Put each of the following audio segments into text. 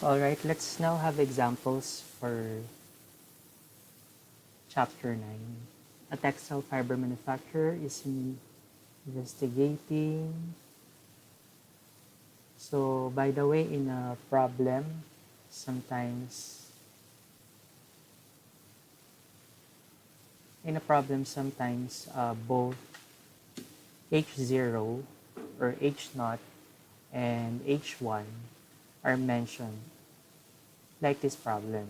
All right, let's now have examples for Chapter 9. A textile fiber manufacturer is investigating. So, by the way, sometimes, both H0 or H0 and H1 are mentioned, like this problem.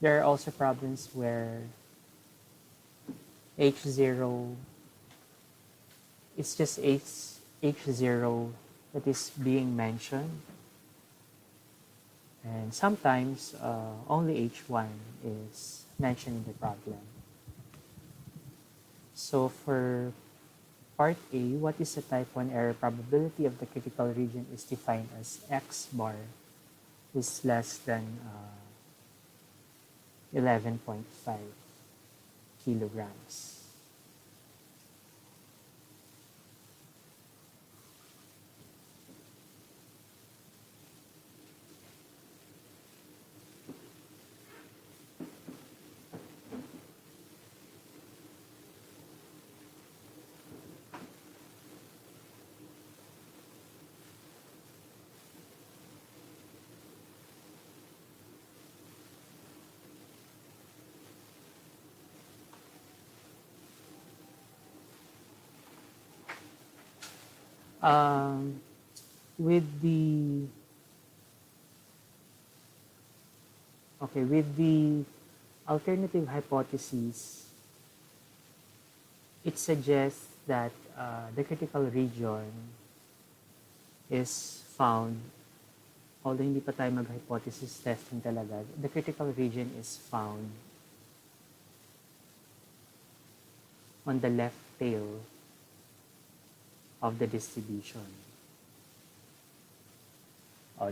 There are also problems where H0 it's just H0 that is being mentioned, and sometimes only H1 is mentioned in the problem. So for part A, what is the type 1 error probability of the critical region is defined as X bar is less than 11.5 kilograms. Um, with the alternative hypothesis, it suggests that the critical region is found, although hindi pa tayo mag-hypothesis testing talaga, the critical region is found on the left tail of the distribution.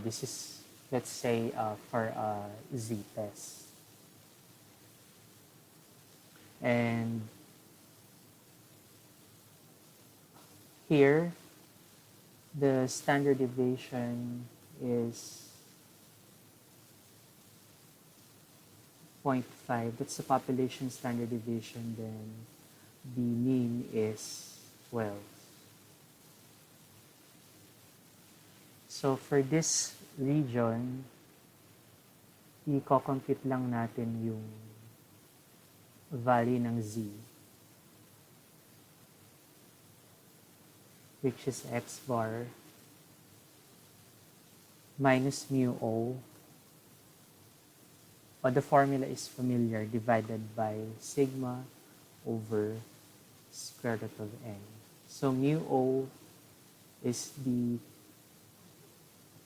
This is, let's say, for a z-test. And here, the standard deviation is 0.5. That's the population standard deviation. Then the mean is 12. So for this region, i-compute lang natin yung value ng z, which is x bar minus mu o. The formula is familiar, divided by sigma over square root of n. So mu o is the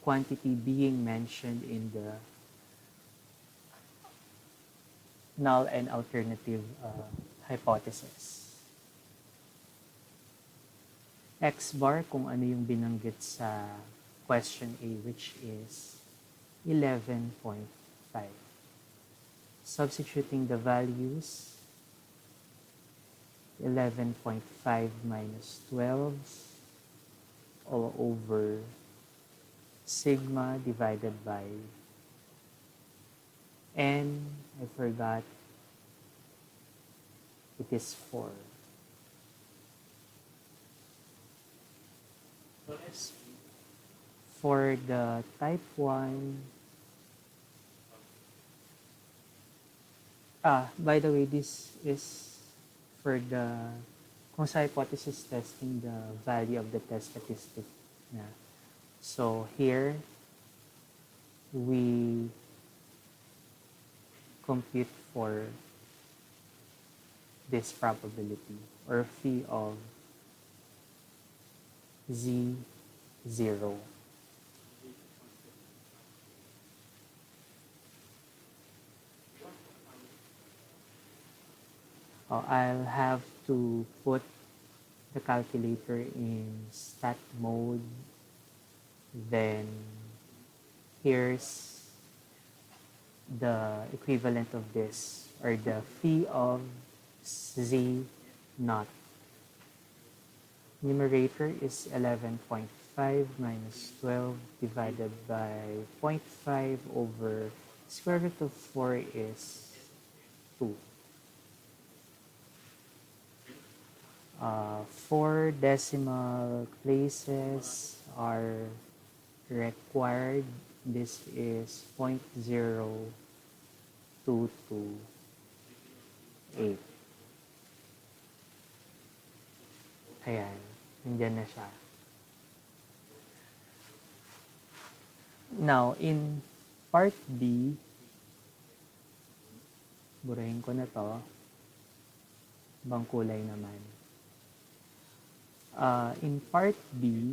quantity being mentioned in the null and alternative hypothesis. X bar, kung ano yung binanggit sa question A, which is 11.5. Substituting the values, 11.5 minus 12 all over sigma divided by n, I forgot, it is 4. For the type 1, by the way, this is for the, kung sa hypothesis testing, the value of the test statistic na. So here, we compute for this probability or phi of z0. I'll have to put the calculator in stat mode. Then here's the equivalent of this, or the phi of z naught. Numerator is 11.5. minus 12 divided by 0.5 over square root of 4 is 2. 4 decimal places are required. This is 0.0228. Ayan, nandiyan na siya. Now, in part B, burahin ko na to. Ibang kulay naman. In part B,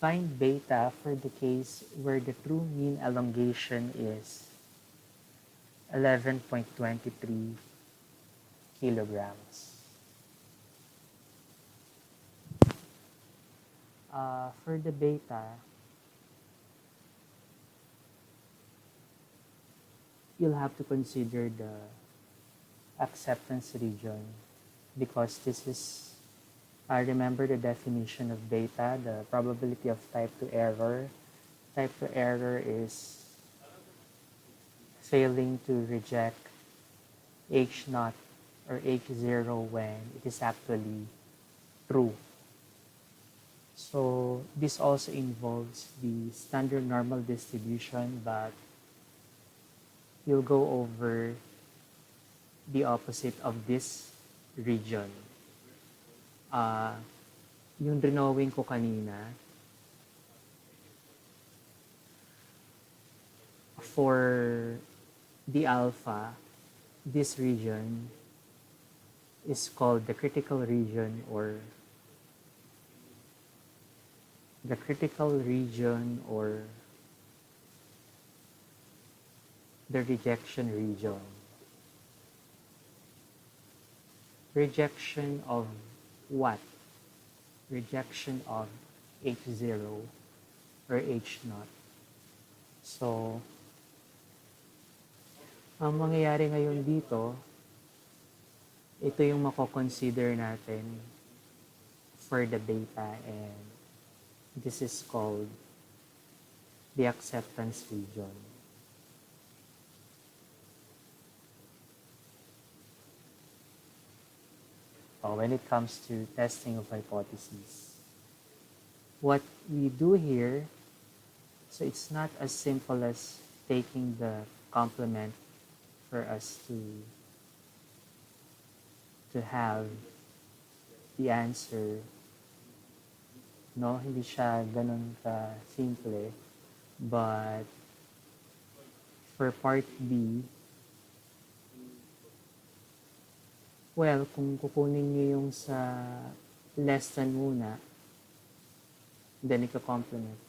find beta for the case where the true mean elongation is 11.23 kilograms. For the beta, you'll have to consider the acceptance region because this is, remember the definition of beta, the probability of type 2 error. Type 2 error is failing to reject H0 or H0 when it is actually true. So this also involves the standard normal distribution, but you'll go over the opposite of this region. Yung drawing ko kanina, for the alpha, this region is called the critical region or the rejection region. Rejection of what? Rejection of H0 or H0. So, ang mangyayari ngayon dito, ito yung mako-consider natin for the beta, and this is called the acceptance region. When it comes to testing of hypotheses, what we do here, so it's not as simple as taking the complement for us to have the answer. No, hindi siya ganun ka simple. But for part B, well, kung kukunin nyo yung sa less than muna, then ika-complement.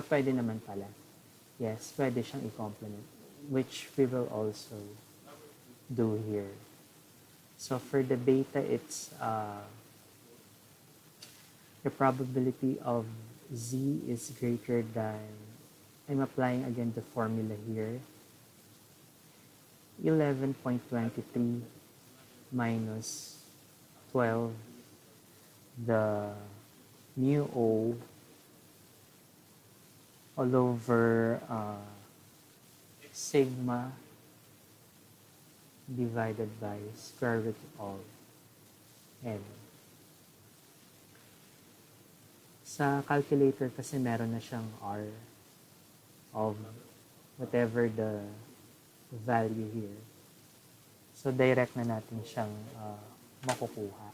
Pwede naman pala. Yes, pwede siyang i-complement, which we will also do here. So for the beta, it's the probability of Z is greater than, I'm applying again the formula here, 11.23 minus 12, the mu O all over sigma divided by square root of n. Sa calculator kasi meron na siyang R of whatever the value here. So direct na natin siyang makukuha.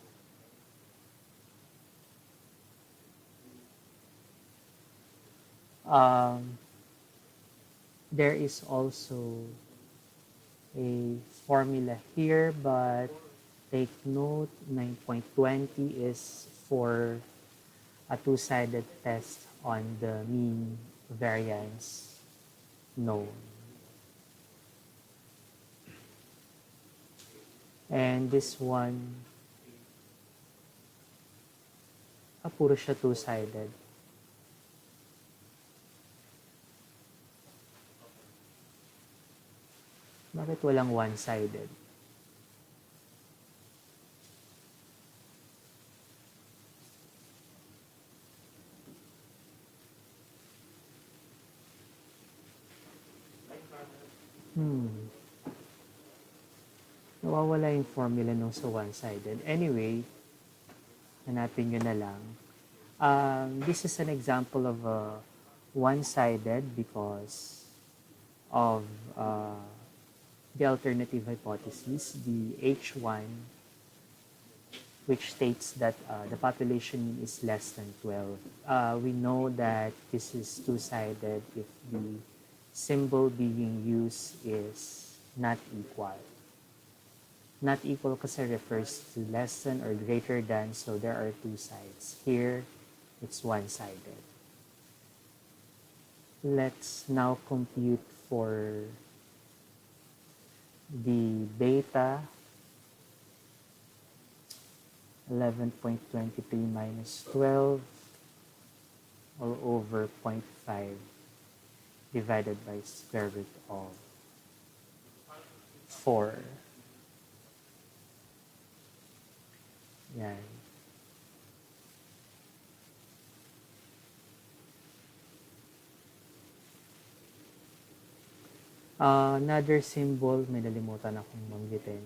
There is also a formula here, but take note, 9.20 is for a two-sided test on the mean variance known. And this one, puro siya two-sided. Bakit walang one-sided? Nawawala yung formula nung sa one-sided. Anyway, hanapin nyo na lang. This is an example of a one-sided because of the alternative hypothesis, the H1, which states that the population mean is less than 12. We know that this is two-sided if the symbol being used is not equal. Not equal kasi refers to less than or greater than, so there are two sides. Here, it's one-sided. Let's now compute for the beta 11.23 minus 12 all over 0.5 divided by square root of 4. Yan. Another symbol, may nalimutan akong banggitin.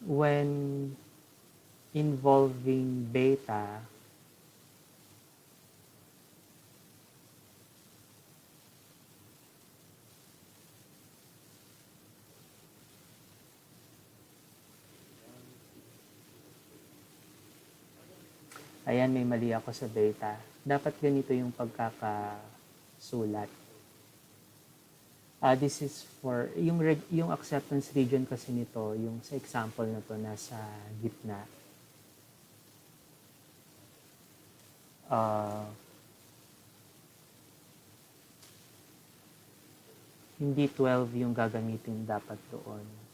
When involving beta, ayan, may mali ako sa beta. Dapat ganito yung pagkakasulat. This is for, yung acceptance region kasi nito, yung sa example na to, nasa gitna. Hindi 12 yung gagamitin dapat doon.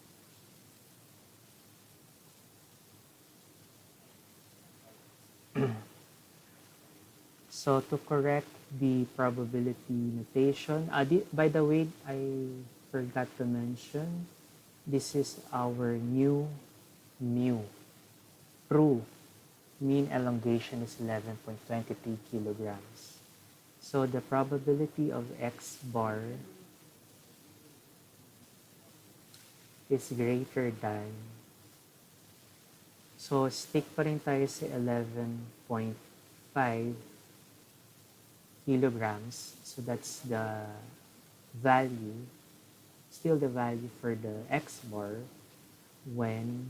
So to correct the probability notation, by the way, I forgot to mention, this is our new mu. True mean elongation is 11.23 kilograms. So the probability of X bar is greater than, so stick pa rin tayo sa 11.5 kilograms. So that's the value, still the value for the X bar when,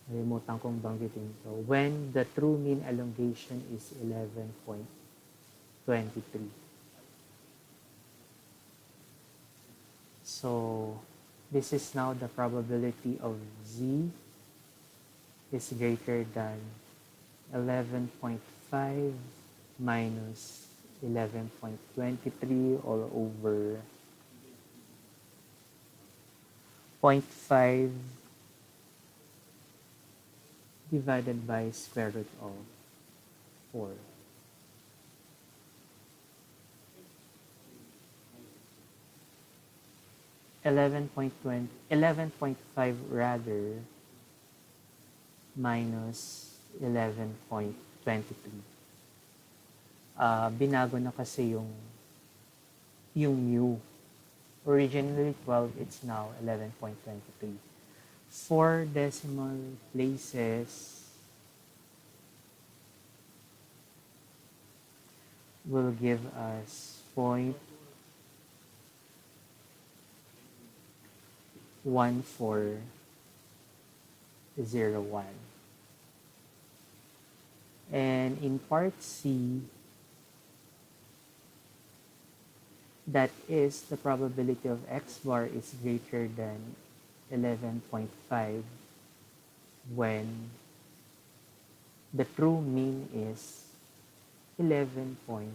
nalimutan kong banggitin to, when the true mean elongation is 11.23. So this is now the probability of Z is greater than 11.5 minus 11.23 all over 0.5 divided by square root of 4. Eleven point 11.5 rather minus 11.23. Binago na kasi yung mu. Originally 12, it's now 11.23. 4 decimal places will give us 0.1401. And in part C, that is the probability of X bar is greater than 11.5 when the true mean is 11.5.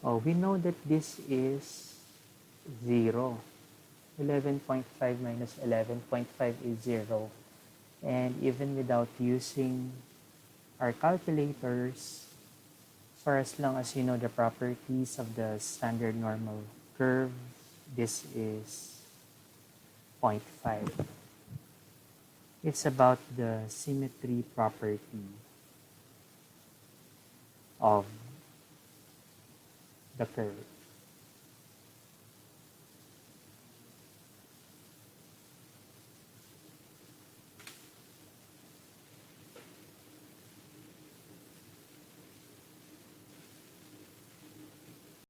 Oh, we know that this is 0. 11.5 minus 11.5 is 0. And even without using our calculators, for as long as you know the properties of the standard normal curve, this is 0.5. It's about the symmetry property of the curve.